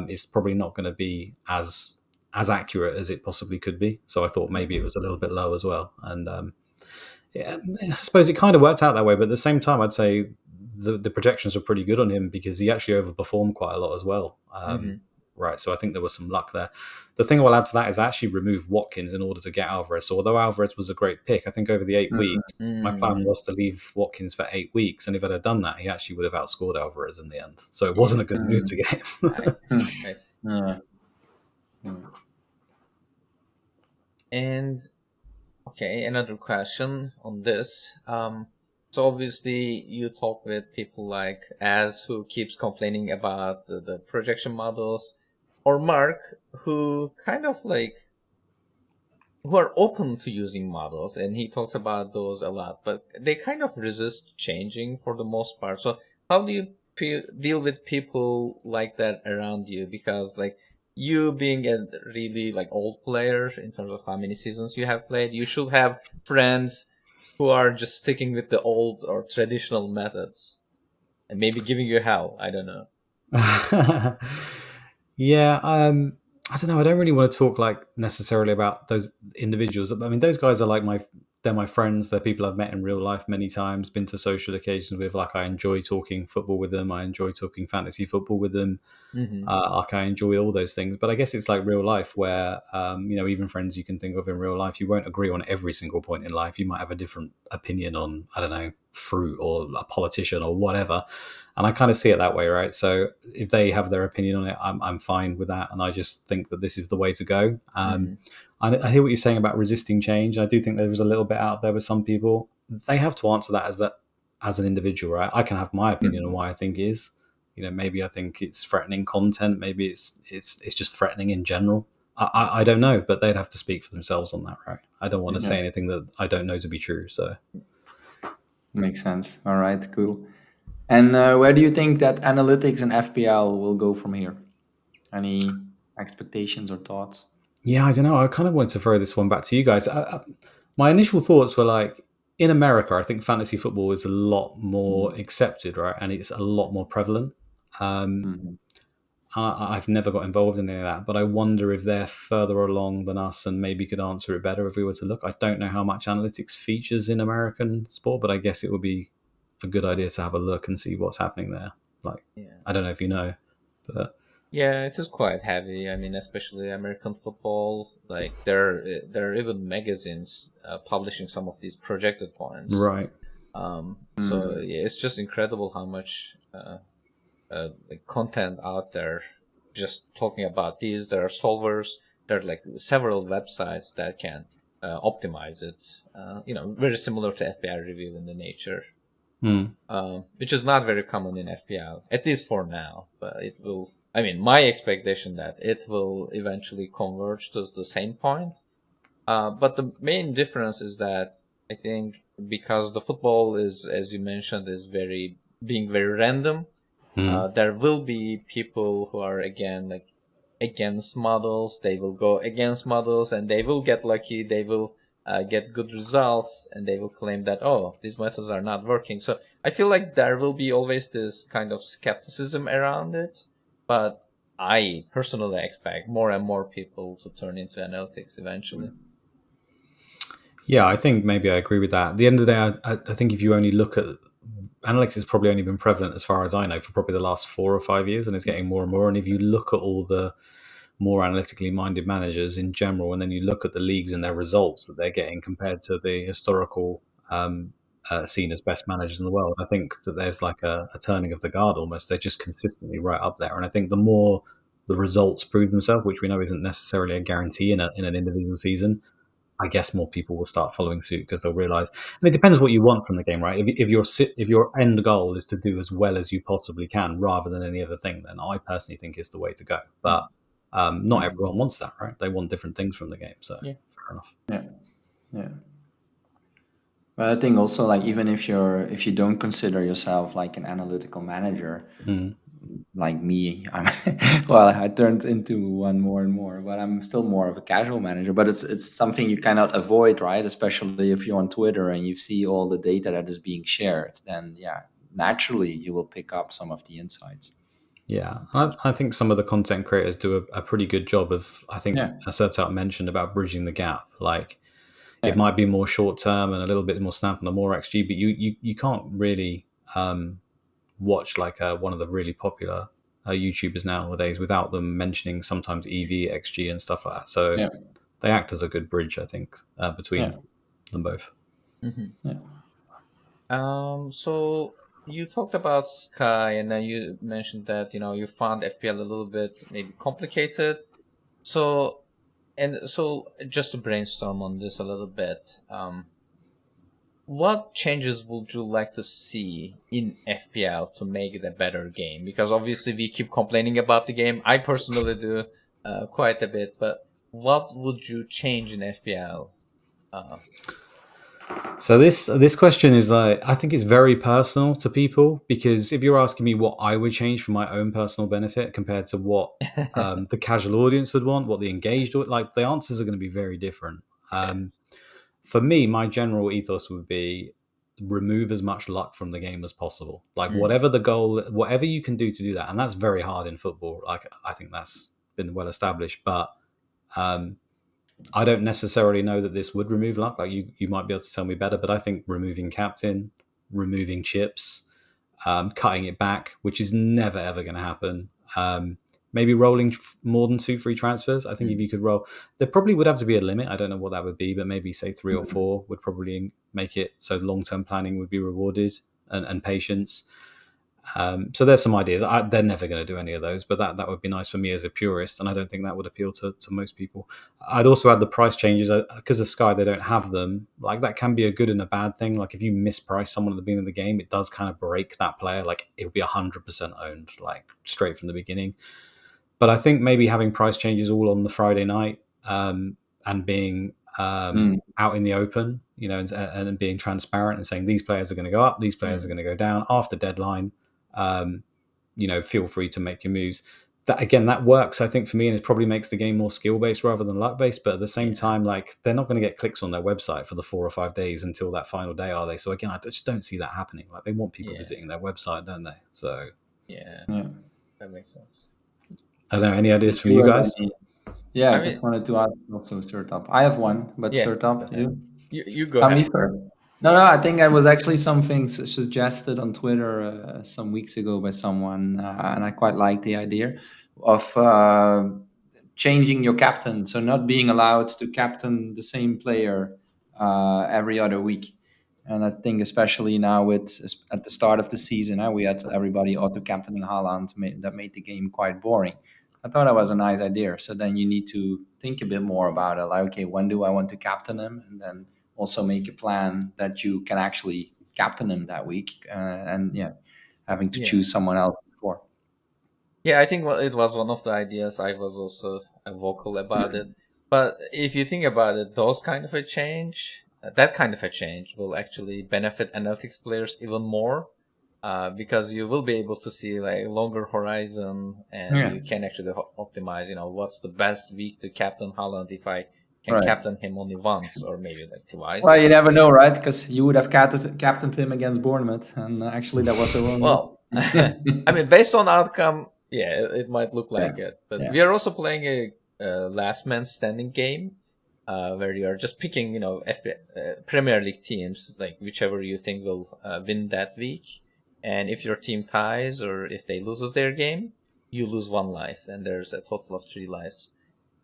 it's probably not going to be as accurate as it possibly could be. So I thought maybe it was a little bit low as well. And yeah, I suppose it kind of worked out that way. But at the same time, I'd say the projections were pretty good on him because he actually overperformed quite a lot as well. Right, so I think there was some luck there. The thing I will add to that is I actually removed Watkins in order to get Alvarez. So although Alvarez was a great pick, I think over the 8 weeks, my plan was to leave Watkins for 8 weeks. And if I'd have done that, he actually would have outscored Alvarez in the end. So it wasn't a good move to get him. Nice. And okay, another question on this. So obviously you talk with people like Az, who keeps complaining about the projection models, or Mark, who kind of like, who are open to using models, and he talks about those a lot, but they kind of resist changing for the most part. So how do you deal with people like that around you? Because like, you being a really like old player in terms of how many seasons you have played, you should have friends who are just sticking with the old or traditional methods and maybe giving you hell. I don't know. Yeah, I don't know. I don't really want to talk like necessarily about those individuals. I mean, those guys are like they're my friends. They're people I've met in real life many times, been to social occasions with. Like, I enjoy talking football with them. I enjoy talking fantasy football with them. Like, I enjoy all those things. But I guess it's like real life where, even friends you can think of in real life, you won't agree on every single point in life. You might have a different opinion on, I don't know, fruit or a politician or whatever. And I kind of see it that way, right? So if they have their opinion on it, I'm fine with that. And I just think that this is the way to go. I hear what you're saying about resisting change. I do think there was a little bit out there with some people. They have to answer that as an individual, right? I can have my opinion on why I think is. Maybe I think it's threatening content. Maybe it's just threatening in general. I don't know, but they'd have to speak for themselves on that, right? I don't want to say anything that I don't know to be true. So makes sense. All right, cool. And where do you think that analytics and FPL will go from here? Any expectations or thoughts? Yeah, I don't know. I kind of wanted to throw this one back to you guys. My initial thoughts were like, in America, I think fantasy football is a lot more accepted, right? And it's a lot more prevalent. I've never got involved in any of that, but I wonder if they're further along than us and maybe could answer it better if we were to look. I don't know how much analytics features in American sport, but I guess it would be a good idea to have a look and see what's happening there. Like, I don't know if you know, but yeah, it is quite heavy. I mean, especially American football. Like, there are even magazines publishing some of these projected points. Right. So yeah, it's just incredible how much like content out there just talking about these. There are solvers. There are like several websites that can optimize it. Very similar to FPL review in the nature. Which is not very common in FPL, at least for now. But it will. I mean, my expectation that it will eventually converge to the same point. But the main difference is that I think because the football is, as you mentioned, is being very random. There will be people who are against models. They will go against models, and they will get lucky. They will get good results, and they will claim that, these methods are not working. So I feel like there will be always this kind of skepticism around it, but I personally expect more and more people to turn into analytics eventually. Yeah, I think maybe I agree with that. At the end of the day, I think if you only look at analytics, has probably only been prevalent, as far as I know, for probably the last 4 or 5 years, and it's getting more and more. And if you look at all the more analytically minded managers in general, and then you look at the leagues and their results that they're getting compared to the historical seen as best managers in the world, I think that there's like a turning of the guard almost. They're just consistently right up there. And I think the more the results prove themselves, which we know isn't necessarily a guarantee in an individual season, I guess more people will start following suit because they'll realize. And it depends what you want from the game, right? If your end goal is to do as well as you possibly can rather than any other thing, then I personally think it's the way to go. But not everyone wants that, right? They want different things from the game. So fair enough. Yeah. But I think also, like, even if you don't consider yourself like an analytical manager, like me, I turned into one more and more, but I'm still more of a casual manager. But it's something you cannot avoid, right? Especially if you're on Twitter and you see all the data that is being shared, then naturally you will pick up some of the insights. Yeah, I think some of the content creators do a pretty good job of, I think, Sertalp mentioned about bridging the gap. Like, it might be more short term and a little bit more snap and a more XG, but you can't really watch like one of the really popular YouTubers nowadays without them mentioning sometimes EV, XG, and stuff like that. So Yeah. they act as a good bridge, I think, between them both. Mm-hmm. Yeah. So you talked about Sky, and then you mentioned that you found FPL a little bit maybe complicated. So just to brainstorm on this a little bit, what changes would you like to see in FPL to make it a better game? Because obviously we keep complaining about the game. I personally do quite a bit, but what would you change in FPL? So this question is like, I think it's very personal to people, because if you're asking me what I would change for my own personal benefit compared to what the casual audience would want, what the engaged would like, the answers are going to be very different. For me, my general ethos would be remove as much luck from the game as possible. Like whatever the goal, whatever you can do to do that, and that's very hard in football. Like I think that's been well established, but I don't necessarily know that this would remove luck. Like you might be able to tell me better, but I think removing captain, removing chips, cutting it back, which is never ever going to happen. Maybe rolling more than 2 free transfers. I think if you could roll, there probably would have to be a limit. I don't know what that would be, but maybe say 3 or 4 would probably make it so long-term planning would be rewarded, and patience. So there's some ideas. They're never going to do any of those, but that would be nice for me as a purist, and I don't think that would appeal to most people. I'd also add the price changes, because of Sky, they don't have them. Like that can be a good and a bad thing. Like if you misprice someone at the beginning of the game, it does kind of break that player. Like it'll be 100% owned, like straight from the beginning. But I think maybe having price changes all on the Friday night, and being out in the open, and being transparent and saying these players are going to go up, these players are going to go down after deadline. Feel free to make your moves. That works, I think, for me, and it probably makes the game more skill based rather than luck based. But at the same time, like they're not going to get clicks on their website for the 4 or 5 days until that final day, are they? So again, I just don't see that happening. Like they want people visiting their website, don't they? So yeah, that makes sense. I don't know. Any ideas from you guys? Yeah, I just wanted to ask also Sertalp. I have one, but Sertalp, you go ahead. Me first. No, I think I was actually something suggested on Twitter some weeks ago by someone, and I quite like the idea of changing your captain. So not being allowed to captain the same player every other week. And I think especially now at the start of the season, we had everybody auto-captaining Haaland. That made the game quite boring. I thought that was a nice idea. So then you need to think a bit more about it. Like, okay, when do I want to captain him? And then also make a plan that you can actually captain him that week. Having to choose someone else before. Yeah, I think it was one of the ideas. I was also vocal about it. But if you think about it, that kind of a change will actually benefit analytics players even more, because you will be able to see like longer horizon, and you can actually optimize. What's the best week to captain Haaland if I can captain him only once or maybe like twice. Well, you never know, right? Because you would have captained him against Bournemouth, and actually that was the wrong. Well, I mean, based on outcome, it might look like it. But we are also playing a last man standing game, where you are just picking, Premier League teams, like whichever you think will win that week. And if your team ties or if they loses their game, you lose 1 life, and there's a total of 3 lives.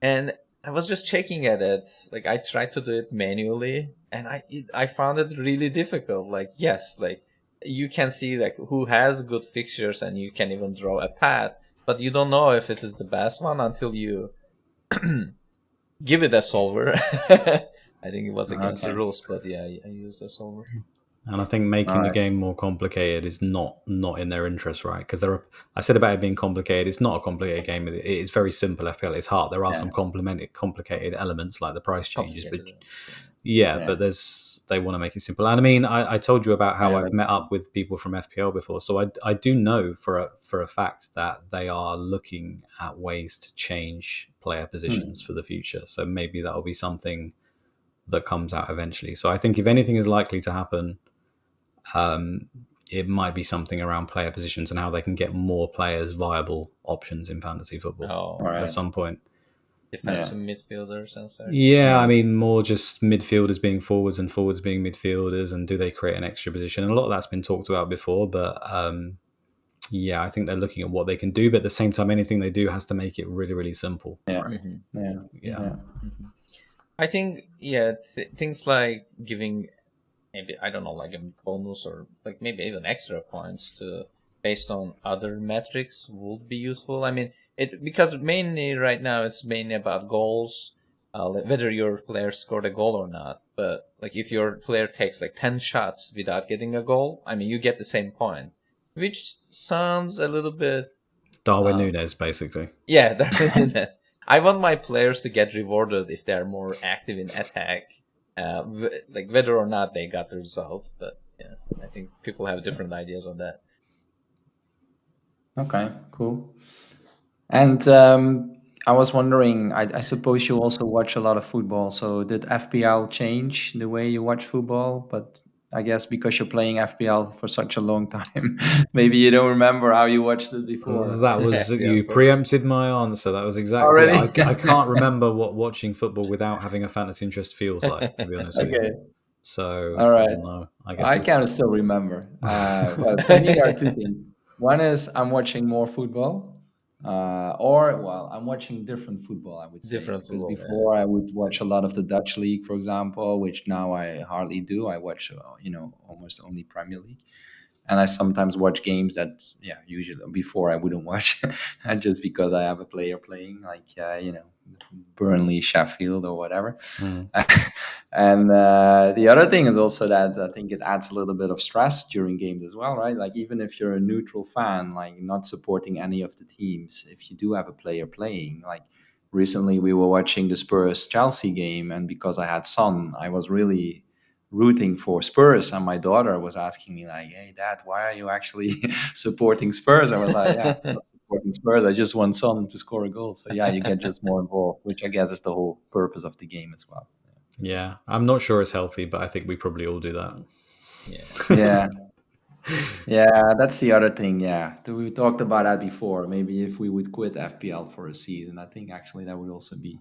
And I was just checking at it. Like I tried to do it manually, and I found it really difficult. Like yes, like you can see like who has good fixtures, and you can even draw a path, but you don't know if it is the best one until you give it a solver. I think it was against the rules, but I used a solver. And I think making the game more complicated is not in their interest, right? Because I said about it being complicated. It's not a complicated game. It is very simple. FPL is hard. There are some complicated elements like the price changes, but but they want to make it simple. And I mean, I told you about how I've met up with people from FPL before, so I do know for a fact that they are looking at ways to change player positions for the future. So maybe that'll be something that comes out eventually. So I think if anything is likely to happen, it might be something around player positions and how they can get more players viable options in fantasy football at some point. Defensive midfielders and so. Yeah, I mean, more just midfielders being forwards and forwards being midfielders, and do they create an extra position? And a lot of that's been talked about before, but Yeah, I think they're looking at what they can do, but at the same time, anything they do has to make it really, really simple. Yeah. Right? Yeah. Yeah. Yeah. I think things like giving maybe I don't know like a bonus or like maybe even extra points to based on other metrics would be useful. I mean it because mainly right now it's mainly about goals, like whether your player scored a goal or not. But like if your player takes like 10 shots without getting a goal, I mean you get the same point, which sounds a little bit Darwin um, Nunes, basically. yeah, definitely. I want my players to get rewarded if they're more active in attack, like whether or not they got the result. But yeah, I think people have different ideas on that. Okay, cool. And I was wondering, I suppose you also watch a lot of football. So did FPL change the way you watch football? But I guess because you're playing FPL for such a long time, maybe you don't remember how you watched it before. That was Yeah, you first. preempted my answer. That was exactly. Already? I can't remember what watching football without having a fantasy interest feels like. To be honest with you. Okay. So All right. no, I guess I it's can still remember. Well, for me, there are two things. One is I'm watching more football, I'm watching different football, I would say, Different because role, before I would watch a lot of the Dutch league, for example, which now I hardly do. I watch, almost only Premier League, and I sometimes watch games that, yeah, usually before I wouldn't watch, and just because I have a player playing, like Burnley, Sheffield, or whatever. mm, And the other thing is also that I think it adds a little bit of stress during games as well, right? Like even if you're a neutral fan, like not supporting any of the teams, if you do have a player playing, like recently we were watching the Spurs Chelsea game, and because I had Son, I was really rooting for Spurs, and my daughter was asking me like, "Hey, Dad, why are you actually supporting Spurs?" I was like, "Yeah, I'm not supporting Spurs. I just want Son to score a goal." So yeah, you get just more involved, which I guess is the whole purpose of the game as well. yeah. I'm not sure it's healthy, but I think we probably all do that. yeah. Yeah, yeah, that's the other thing. Yeah, we talked about that before. Maybe if we would quit FPL for a season, I think actually that would also be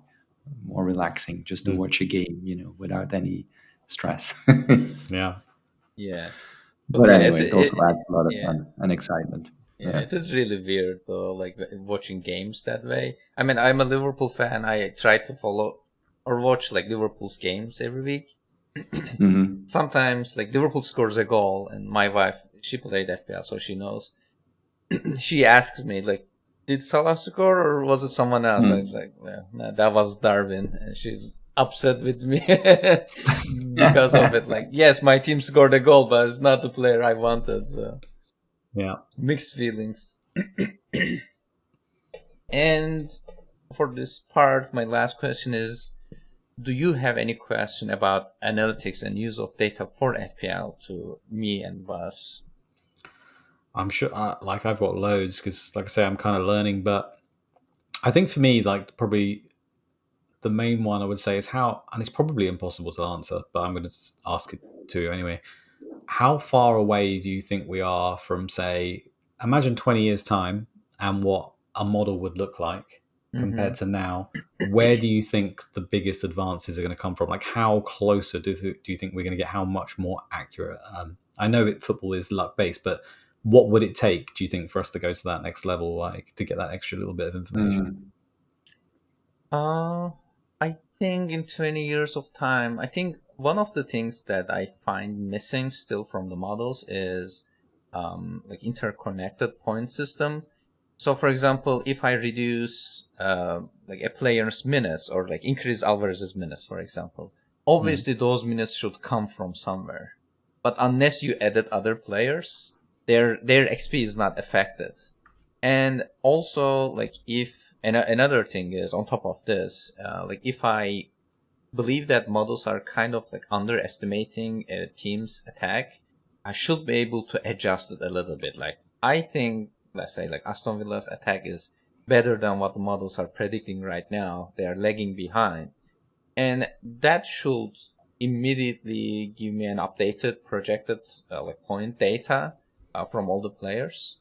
more relaxing, just to Mm, watch a game, without any stress. yeah. Yeah, but But yeah, anyway, it also adds a lot of yeah. fun and excitement. Yeah, Yeah. it is really weird though, like watching games that way. I mean, I'm a Liverpool fan. I try to follow or watch like Liverpool's games every week. Hmm. Sometimes like Liverpool scores a goal and my wife, she played FPL so she knows. She asks me like, did Salah score or was it someone else? I was like, well, no, that was Darwin, and she's upset with me because of it. Like, yes, my team scored a goal, but it's not the player I wanted. So Yeah. mixed feelings. And for this part, my last question is, do you have any question about analytics and use of data for FPL to me and Bas? I'm sure, like I've got loads because, like I say, I'm kind of learning. But I think for me, like probably the main one I would say is how, and it's probably impossible to answer, but I'm going to ask it to you anyway. How far away do you think we are from, say, imagine 20 years time and what a model would look like Mm-hmm. compared to now? Where do you think the biggest advances are going to come from? Like, how closer do you think we're going to get? How much more accurate? I know football is luck based, but what would it take, do you think, for us to go to that next level, like to get that extra little bit of information? Mm. I think in 20 years of time, I think one of the things that I find missing still from the models is like interconnected point system. So, for example, if I reduce like a player's minutes or like increase Alvarez's minutes, for example, Mm. obviously those minutes should come from somewhere. But unless you edit other players, their XP is not affected. And also, like if another thing is on top of this, like if I believe that models are kind of like underestimating a team's attack, I should be able to adjust it a little bit. Like I think, let's say, like Aston Villa's attack is better than what the models are predicting right now. They are lagging behind, and that should immediately give me an updated projected like point data from all the players.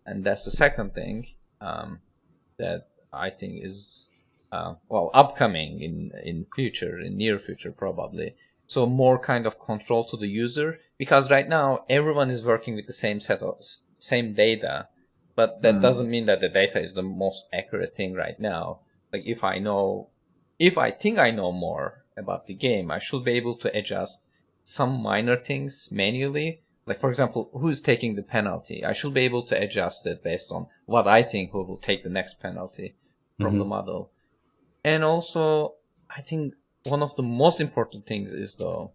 And that's the second thing that I think is upcoming in future, in near future probably. So more kind of control to the user, because right now everyone is working with the same set of same data, but that doesn't mean that the data is the most accurate thing right now. Like if I think I know more about the game, I should be able to adjust some minor things manually. Like for example, who's taking the penalty? I should be able to adjust it based on what I think who will take the next penalty from the model. And also, I think one of the most important things is though,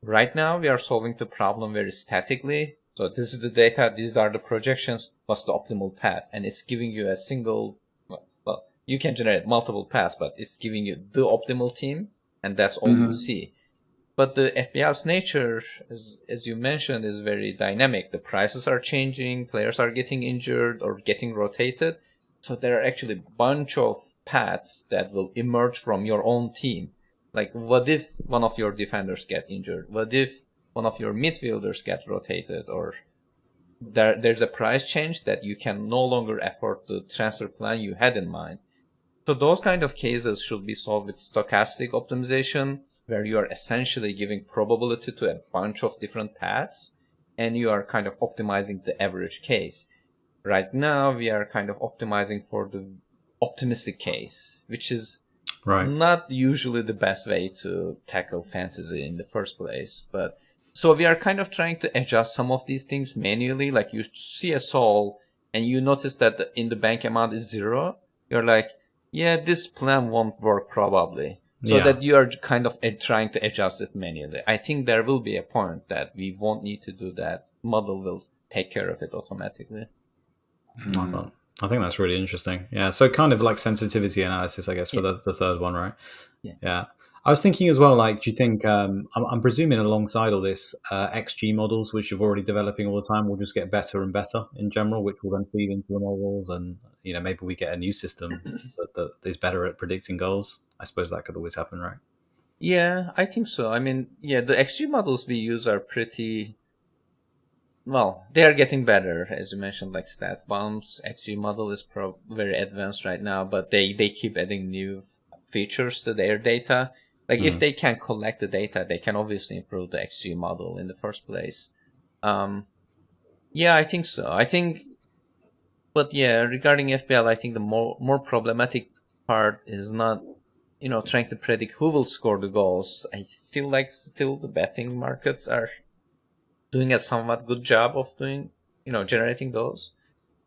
right now we are solving the problem very statically. So this is the data, these are the projections, what's the optimal path? And it's giving you a single, well, you can generate multiple paths, but it's giving you the optimal team, and that's all you see. But the FPL's nature, as you mentioned, is very dynamic. The prices are changing, players are getting injured or getting rotated. So there are actually a bunch of paths that will emerge from your own team. Like, what if one of your defenders get injured? What if one of your midfielders get rotated? Or there's a price change that you can no longer afford the transfer plan you had in mind. So those kind of cases should be solved with stochastic optimization, where you are essentially giving probability to a bunch of different paths, and you are kind of optimizing the average case. Right now, we are kind of optimizing for the optimistic case, which is not usually the best way to tackle fantasy in the first place. But so we are kind of trying to adjust some of these things manually. Like you see a soul and you notice that in the bank amount is 0. You're like, yeah, this plan won't work probably. So that you are kind of trying to adjust it manually. I think there will be a point that we won't need to do that. Model will take care of it automatically. I think that's really interesting. Yeah, so kind of like sensitivity analysis, I guess, for the third one, right? Yeah. I was thinking as well, like, do you think, I'm presuming alongside all this, XG models, which you're already developing all the time, will just get better and better in general, which will then feed into the models, and, you know, maybe we get a new system that is better at predicting goals. I suppose that could always happen, right? Yeah, I think so. I mean, yeah, the XG models we use are pretty, well, they are getting better, as you mentioned, like StatBomb's XG model is very advanced right now, but they keep adding new features to their data. Like if they can collect the data, they can obviously improve the XG model in the first place. Yeah, I think so. But yeah, regarding FPL, I think the more problematic part is not, trying to predict who will score the goals. I feel like still the betting markets are doing a somewhat good job of generating those.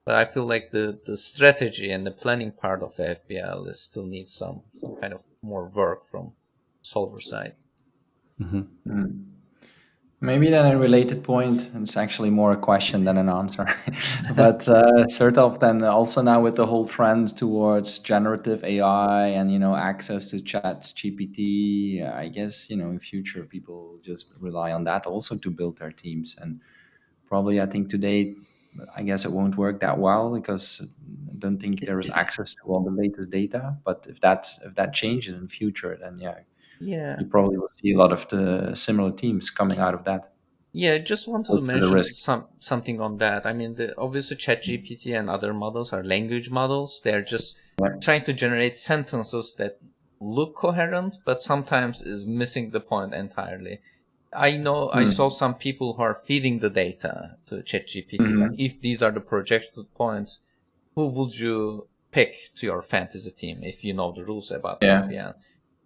But I feel like the strategy and the planning part of the FPL still needs some kind of more work from solver side. Maybe then a related point, and it's actually more a question than an answer. But Sertalp, then also now with the whole trend towards generative AI and access to Chat GPT, I guess in future people will just rely on that also to build their teams. And probably I think today, I guess it won't work that well because I don't think there is access to all the latest data. But if that changes in future, then Yeah. you probably will see a lot of the similar teams coming out of that. Yeah, just wanted to What's the mention risk? something on that. I mean, obviously ChatGPT and other models are language models. They're just trying to generate sentences that look coherent, but sometimes is missing the point entirely. I know I saw some people who are feeding the data to ChatGPT. Like, if these are the projected points, who would you pick to your fantasy team if you know the rules about FPL?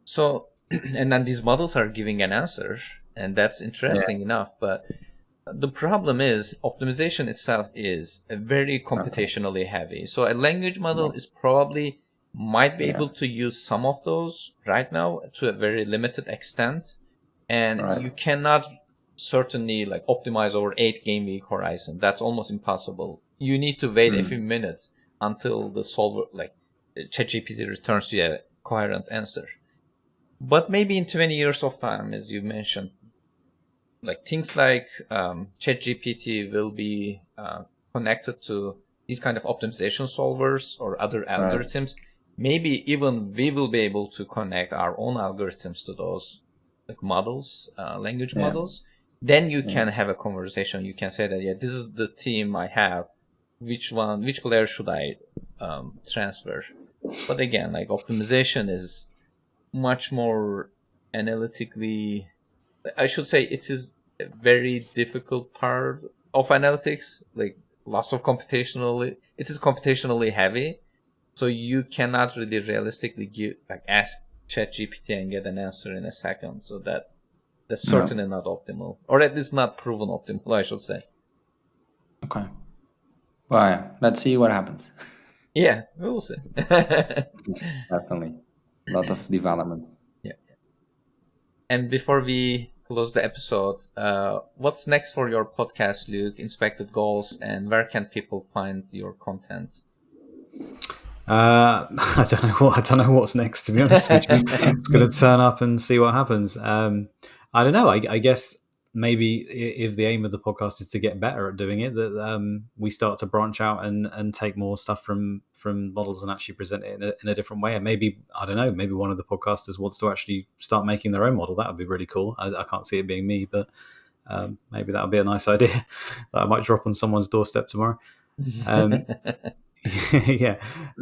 So, and then these models are giving an answer, and that's interesting enough. But the problem is optimization itself is very computationally heavy. So a language model is probably might be able to use some of those right now to a very limited extent. And you cannot certainly like optimize over 8 game week horizon. That's almost impossible. You need to wait a few minutes until the solver, like ChatGPT, returns you a coherent answer. But maybe in 20 years of time, as you mentioned, like things like ChatGPT will be connected to these kind of optimization solvers or other algorithms. Maybe even we will be able to connect our own algorithms to those like models, language models. Then you can have a conversation. You can say that, yeah, this is the team I have. Which player should I transfer? But again, like optimization is much more analytically, I should say it is a very difficult part of analytics. Like lots of computationally. It is computationally heavy, so you cannot really realistically ask ChatGPT and get an answer in a second. So that's certainly not optimal, or at least not proven optimal, I should say. Okay. Well, yeah, let's see what happens. Yeah, we will see. Definitely. A lot of development. Yeah. And before we close the episode, what's next for your podcast, Luke? Inspected Goals, and where can people find your content? I don't know what's next, to be honest. We're just going to turn up and see what happens. I don't know. I guess maybe if the aim of the podcast is to get better at doing it, that we start to branch out and take more stuff from models and actually present it in a different way. And maybe, I don't know, maybe one of the podcasters wants to actually start making their own model. That would be really cool. I can't see it being me, but maybe that would be a nice idea that I might drop on someone's doorstep tomorrow. Yeah,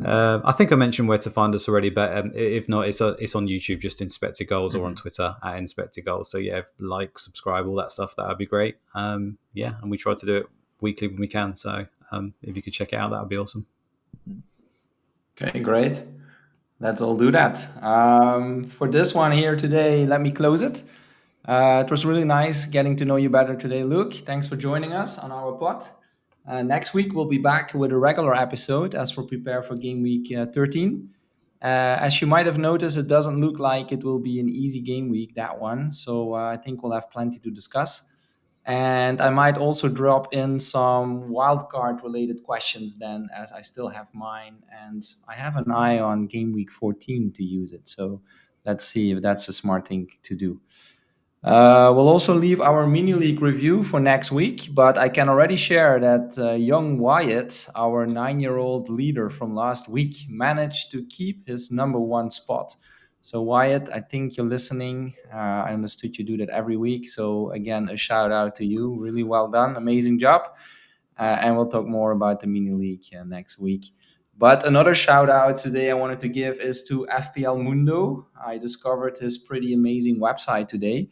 I think I mentioned where to find us already, but if not, it's on YouTube, just Inspector Goals, or on Twitter at Inspector Goals. So yeah, like, subscribe, all that stuff, that would be great. Yeah, and we try to do it weekly when we can. So if you could check it out, that would be awesome. Okay, great. Let's all do that. For this one here today, let me close it. It was really nice getting to know you better today, Luke. Thanks for joining us on our pod. Next week, we'll be back with a regular episode as we prepare for game week 13. As you might have noticed, it doesn't look like it will be an easy game week, that one. So I think we'll have plenty to discuss. And I might also drop in some wildcard related questions then, as I still have mine. And I have an eye on game week 14 to use it. So let's see if that's a smart thing to do. We'll also leave our mini league review for next week, but I can already share that young Wyatt, our 9-year-old leader from last week, managed to keep his number one spot. So Wyatt, I think you're listening. I understood you do that every week. So again, a shout out to you. Really well done. Amazing job. And we'll talk more about the mini league next week. But another shout out today I wanted to give is to FPL Mundo. I discovered his pretty amazing website today.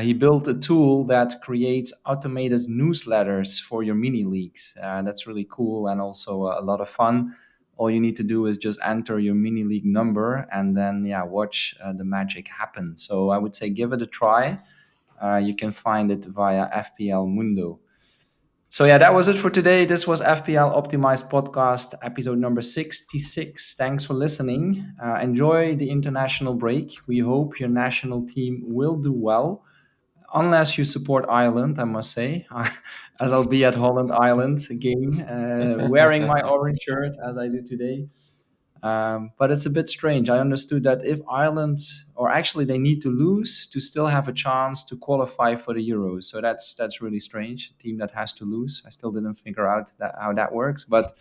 He built a tool that creates automated newsletters for your mini leagues. That's really cool and also a lot of fun. All you need to do is just enter your mini league number and then watch the magic happen. So I would say give it a try. You can find it via FPL Mundo. So that was it for today. This was FPL Optimized Podcast, episode number 66. Thanks for listening. Enjoy the international break. We hope your national team will do well. Unless you support Ireland, I must say, as I'll be at Holland Ireland game, wearing my orange shirt as I do today. But it's a bit strange. I understood that if Ireland, or actually they need to lose to still have a chance to qualify for the Euros. So that's really strange. A team that has to lose. I still didn't figure out how that works, but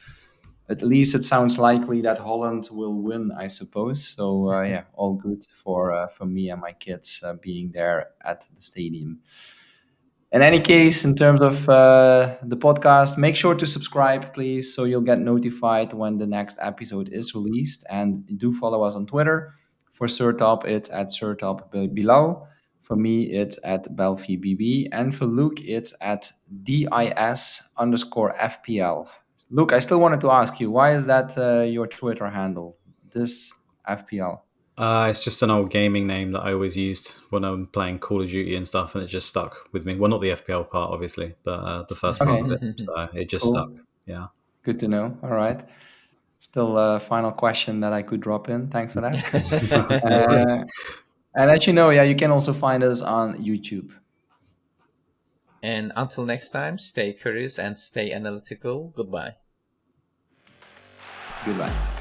at least it sounds likely that Holland will win, I suppose. So all good for me and my kids being there at the stadium. In any case, in terms of the podcast, make sure to subscribe, please, so you'll get notified when the next episode is released. And do follow us on Twitter. For Sertalp, it's at Sertalp Bilal. For me, it's at BelfiBB. And for Luke, it's at DIS_FPL. Luke, I still wanted to ask you, why is that your Twitter handle, this FPL? It's just an old gaming name that I always used when I'm playing Call of Duty and stuff, and it just stuck with me. Well, not the FPL part, obviously, but the first part of it. So it just stuck. Yeah. Good to know. All right. Still a final question that I could drop in. Thanks for that. And as you know, you can also find us on YouTube. And until next time, stay curious and stay analytical. Goodbye. Goodbye.